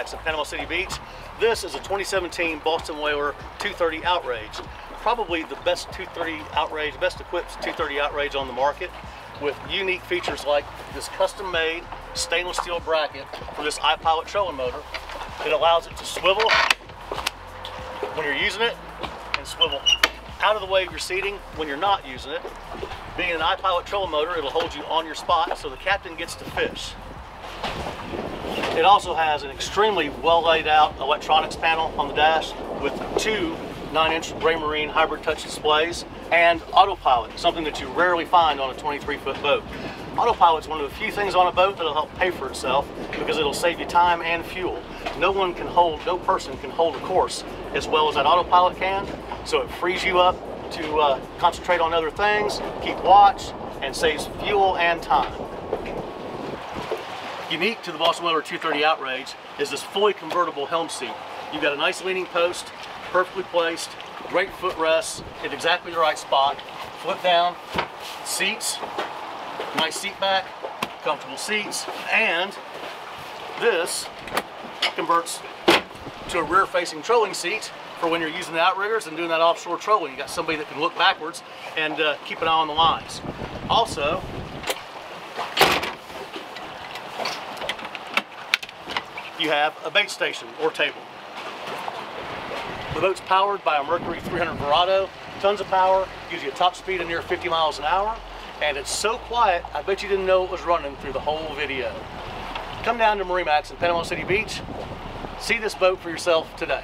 MarineMax in Panama City Beach. This is a 2017 Boston Whaler 230 Outrage. Probably the best 230 Outrage, best equipped 230 Outrage on the market, with unique features like this custom-made stainless steel bracket for this iPilot trolling motor. It allows it to swivel when you're using it and swivel out of the way of your seating when you're not using it. Being an iPilot trolling motor, it'll hold you on your spot so the captain gets to fish. It also has an extremely well laid out electronics panel on the dash with two 9-inch Raymarine hybrid touch displays and autopilot, something that you rarely find on a 23-foot boat. Autopilot is one of the few things on a boat that'll help pay for itself because it'll save you time and fuel. No person can hold a course as well as that autopilot can, so it frees you up to concentrate on other things, keep watch, and saves fuel and time. Unique to the Boston Whaler 230 Outrage is this fully convertible helm seat. You've got a nice leaning post, perfectly placed, great footrests in exactly the right spot, flip down, seats, nice seat back, comfortable seats, and this converts to a rear-facing trolling seat for when you're using the outriggers and doing that offshore trolling. You got somebody that can look backwards and keep an eye on the lines. Also, you have a bait station or table. The boat's powered by a Mercury 300 Verado, tons of power, gives you a top speed of near 50 miles an hour, and it's so quiet, I bet you didn't know it was running through the whole video. Come down to MarineMax in Panama City Beach, see this boat for yourself today.